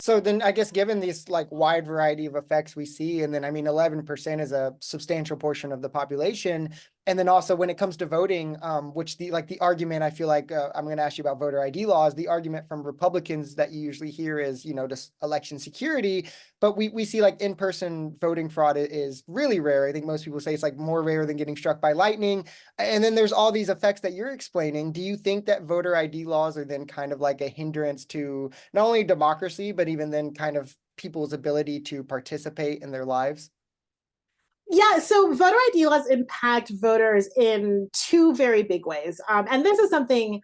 So then I guess given these like wide variety of effects we see, and then I mean 11% is a substantial portion of the population. And then also when it comes to voting, which the argument I feel like I'm going to ask you about voter ID laws, the argument from Republicans that you usually hear is, just election security. But we see like in-person voting fraud is really rare. I think most people say it's like more rare than getting struck by lightning. And then there's all these effects that you're explaining. Do you think that voter ID laws are then kind of like a hindrance to not only democracy, but even then kind of people's ability to participate in their lives? Yeah, so voter ID laws impact voters in two very big ways. And this is something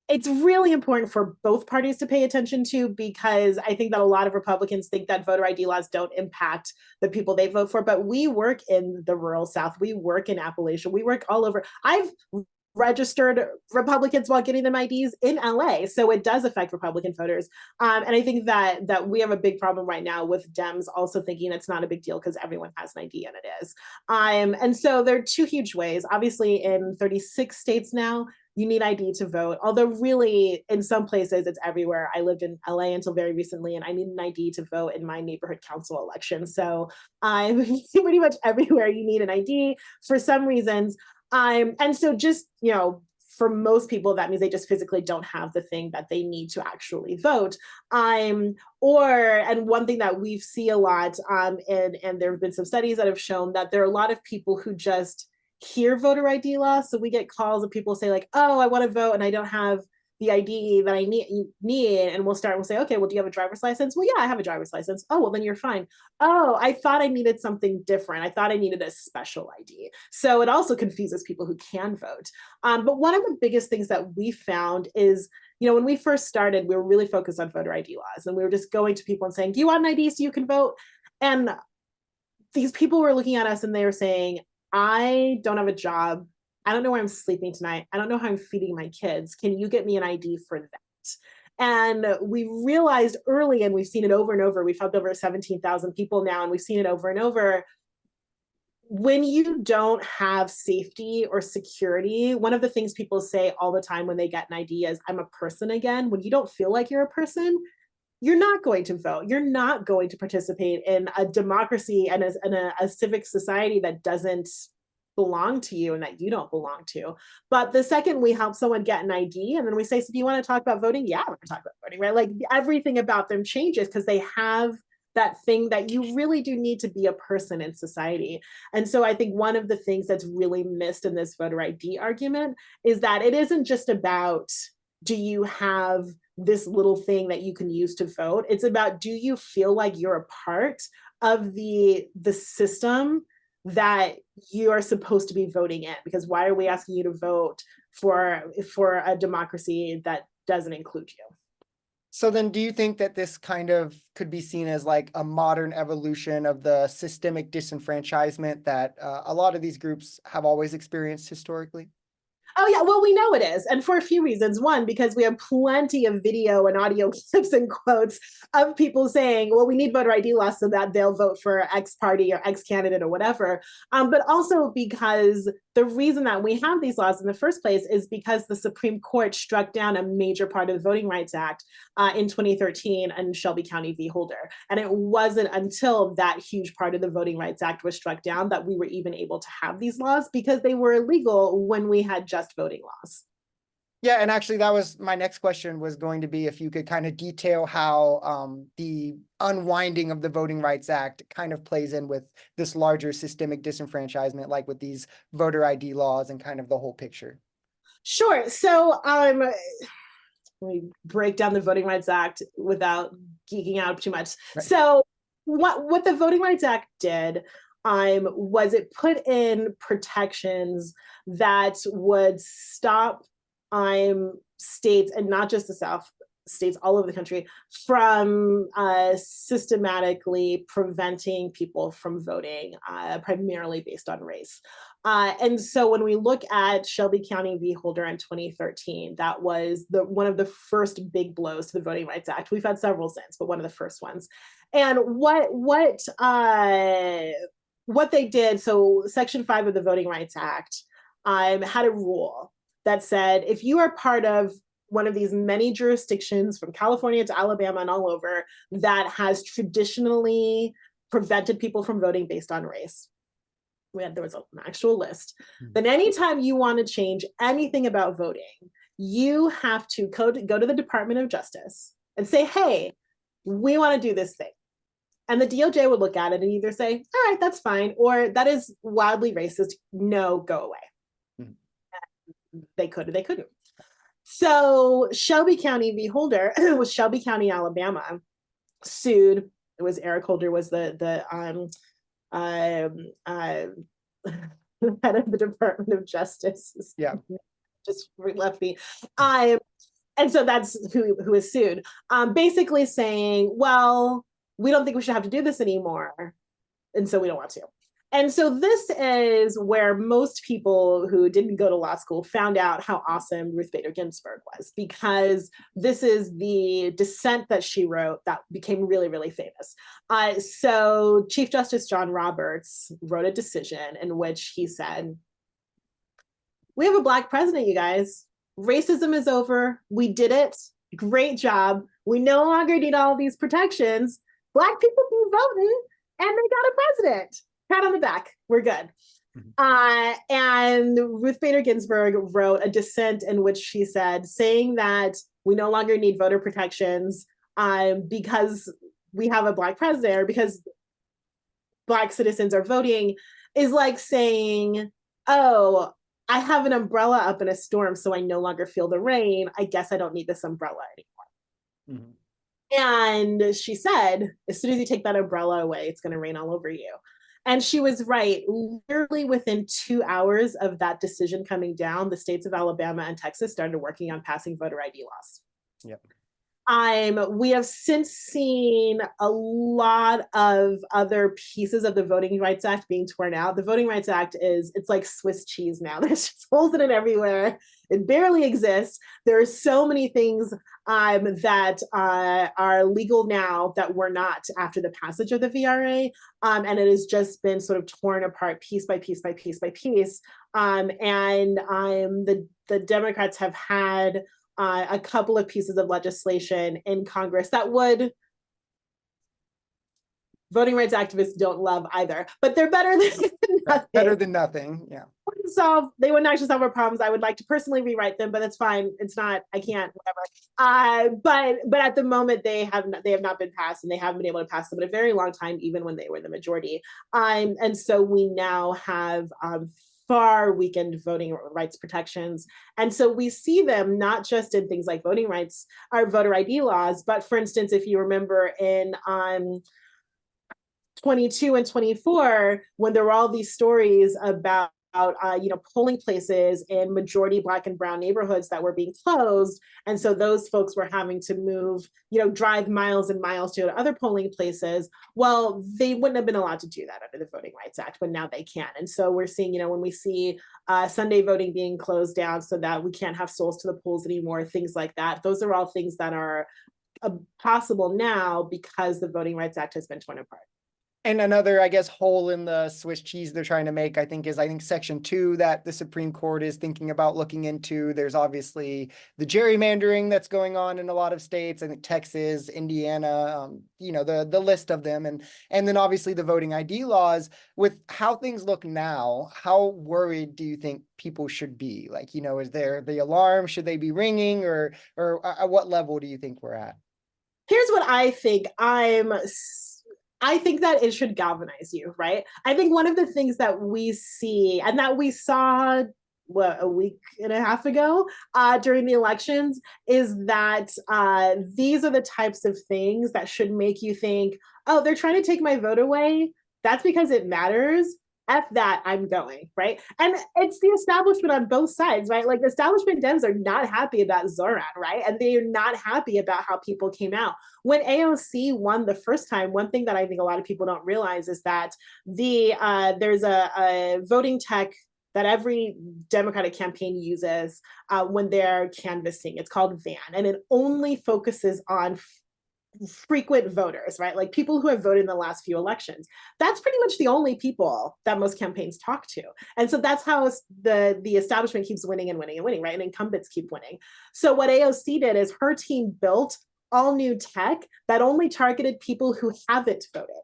it's really important for both parties to pay attention to, because I think that a lot of Republicans think that voter ID laws don't impact the people they vote for. But we work in the rural South, we work in Appalachia, we work all over. I've registered Republicans while getting them IDs in LA, so it does affect Republican voters. And I think that we have a big problem right now with Dems also thinking it's not a big deal because everyone has an ID, and it is. And so there are two huge ways. Obviously, in 36 states now, you need ID to vote. Although really, in some places, it's everywhere. I lived in LA until very recently, and I need an ID to vote in my neighborhood council election. So I'm pretty much everywhere you need an ID for some reasons. And so just, for most people, that means they just physically don't have the thing that they need to actually vote. And one thing that we see a lot, and there have been some studies that have shown that there are a lot of people who just hear voter ID laws. So we get calls of people say like, oh, I want to vote and I don't have the ID that I need. And we'll say, okay, well, do you have a driver's license? Well, yeah, I have a driver's license. Oh, well, then you're fine. Oh, I thought I needed something different. I thought I needed a special ID. So it also confuses people who can vote. But one of the biggest things that we found is, when we first started, we were really focused on voter ID laws, and we were just going to people and saying, do you want an ID so you can vote? And these people were looking at us and they were saying, I don't have a job. I don't know where I'm sleeping tonight. I don't know how I'm feeding my kids. Can you get me an ID for that? And we realized early, and we've seen it over and over, we've helped over 17,000 people now, and we've seen it over and over. When you don't have safety or security, one of the things people say all the time when they get an ID is, I'm a person again. When you don't feel like you're a person, you're not going to vote. You're not going to participate in a democracy and a civic society that doesn't belong to you and that you don't belong to. But the second we help someone get an ID, and then we say, so do you want to talk about voting? Yeah, we're going to talk about voting, right? Like everything about them changes because they have that thing that you really do need to be a person in society. And so I think one of the things that's really missed in this voter ID argument is that it isn't just about, do you have this little thing that you can use to vote? It's about, do you feel like you're a part of the system that you are supposed to be voting in? Because why are we asking you to vote for a democracy that doesn't include you? So then do you think that this kind of could be seen as like a modern evolution of the systemic disenfranchisement that a lot of these groups have always experienced historically? Oh yeah, well, we know it is, and for a few reasons. One, because we have plenty of video and audio clips and quotes of people saying, well, we need voter ID laws so that they'll vote for X party or X candidate or whatever. But also because the reason that we have these laws in the first place is because the Supreme Court struck down a major part of the Voting Rights Act in 2013 in Shelby County v. Holder. And it wasn't until that huge part of the Voting Rights Act was struck down that we were even able to have these laws, because they were illegal when we had just voting laws. Yeah, and actually that was my next question, was going to be if you could kind of detail how the unwinding of the Voting Rights Act kind of plays in with this larger systemic disenfranchisement, like with these voter ID laws and kind of the whole picture. Sure. So let me break down the Voting Rights Act without geeking out too much. Right. So what the Voting Rights Act did was it put in protections that would stop states, and not just the South, states all over the country, from systematically preventing people from voting, primarily based on race. And so when we look at Shelby County v. Holder in 2013, that was one of the first big blows to the Voting Rights Act. We've had several since, but one of the first ones. And what they did, so Section 5 of the Voting Rights Act had a rule that said, if you are part of one of these many jurisdictions from California to Alabama and all over that has traditionally prevented people from voting based on race. There was an actual list. Then anytime you want to change anything about voting, you have to go to the Department of Justice and say, hey, we want to do this thing. And the DOJ would look at it and either say, all right, that's fine, or that is wildly racist. No, go away. They could or they couldn't. So Shelby County v. Holder was Shelby County, Alabama, sued. It was Eric Holder was the head of the Department of Justice. Yeah, just left me. And so that's who is sued. Basically saying, well, we don't think we should have to do this anymore, and so we don't want to. And so this is where most people who didn't go to law school found out how awesome Ruth Bader Ginsburg was, because this is the dissent that she wrote that became really, really famous. So Chief Justice John Roberts wrote a decision in which he said, we have a Black president, you guys. Racism is over. We did it. Great job. We no longer need all these protections. Black people can vote, and they got a president. Pat on the back, we're good. And Ruth Bader Ginsburg wrote a dissent in which she said, saying that we no longer need voter protections because we have a Black president, or because Black citizens are voting, is like saying, oh, I have an umbrella up in a storm, so I no longer feel the rain. I guess I don't need this umbrella anymore. And she said, as soon as you take that umbrella away, it's going to rain all over you. And she was right. Literally within 2 hours of that decision coming down, the states of Alabama and Texas started working on passing voter ID laws. Yep. We have since seen a lot of other pieces of the Voting Rights Act being torn out. The Voting Rights Act it's like Swiss cheese now. There's just holes in it everywhere. It barely exists. There are so many things that are legal now that were not after the passage of the VRA. And it has just been sort of torn apart piece by piece by piece by piece. The Democrats have had a couple of pieces of legislation in Congress that voting rights activists don't love either, but they're better than nothing. Better than nothing, yeah. They wouldn't actually solve our problems. I would like to personally rewrite them, but that's fine. It's not, I can't, whatever. But at the moment they have not been passed, and they haven't been able to pass them in a very long time, even when they were the majority. And so we now have far weakened voting rights protections. And so we see them not just in things like voting rights or voter ID laws, but for instance, if you remember in 22 and 24, when there were all these stories about polling places in majority Black and brown neighborhoods that were being closed. And so those folks were having to move, drive miles and miles to go to other polling places. Well, they wouldn't have been allowed to do that under the Voting Rights Act, but now they can. And so we're seeing, when we see Sunday voting being closed down so that we can't have souls to the polls anymore, things like that. Those are all things that are possible now because the Voting Rights Act has been torn apart. And another, I guess, hole in the Swiss cheese they're trying to make, I think Section 2 that the Supreme Court is thinking about looking into. There's obviously the gerrymandering that's going on in a lot of states. I think Texas, Indiana, the list of them. And then obviously the voting ID laws. With how things look now, how worried do you think people should be? Like, is there the alarm? Should they be ringing? Or at what level do you think we're at? Here's what I think. I think that it should galvanize you, right? I think one of the things that we see and that we saw a week and a half ago during the elections is that these are the types of things that should make you think, oh, they're trying to take my vote away. That's because it matters. F that, I'm going, right? And it's the establishment on both sides, right? Like the establishment Dems are not happy about Zoran, right? And they are not happy about how people came out. When AOC won the first time, one thing that I think a lot of people don't realize is that there's a voting tech that every Democratic campaign uses when they're canvassing. It's called VAN, and it only focuses on frequent voters, right? Like people who have voted in the last few elections. That's pretty much the only people that most campaigns talk to. And so that's how the establishment keeps winning and winning and winning, right? And incumbents keep winning. So what AOC did is her team built all new tech that only targeted people who haven't voted.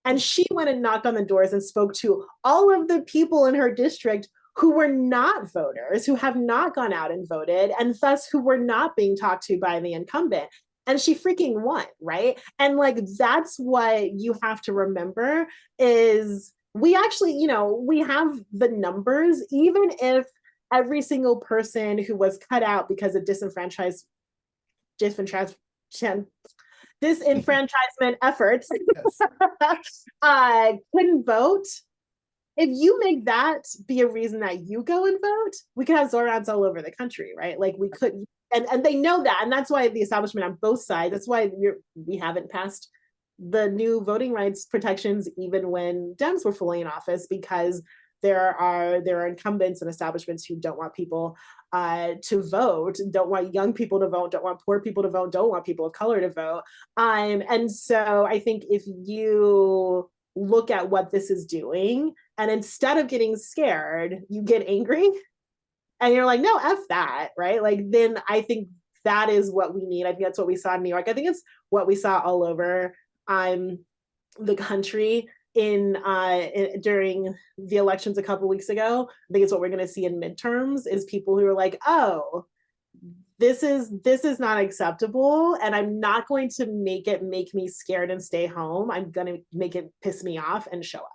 And she went and knocked on the doors and spoke to all of the people in her district who were not voters, who have not gone out and voted, and thus who were not being talked to by the incumbent. And she freaking won, right? And like, that's what you have to remember is we actually, you know, we have the numbers, even if every single person who was cut out because of disenfranchisement efforts Yes. couldn't vote. If you make that be a reason that you go and vote, we could have Zorans all over the country, right? Like we could, and they know that, and that's why the establishment on both sides. That's why we haven't passed the new voting rights protections even when Dems were fully in office, because there are incumbents and establishments who don't want people to vote, don't want young people to vote, don't want poor people to vote, don't want people of color to vote. And so I think if you look at what this is doing, and instead of getting scared, you get angry and you're like, no, F that, right? Like, then I think that is what we need. I think that's what we saw in New York. I think it's what we saw all over the country during the elections a couple weeks ago. I think it's what we're going to see in midterms is people who are like, oh, this is not acceptable, and I'm not going to make me scared and stay home. I'm going to make it piss me off and show up.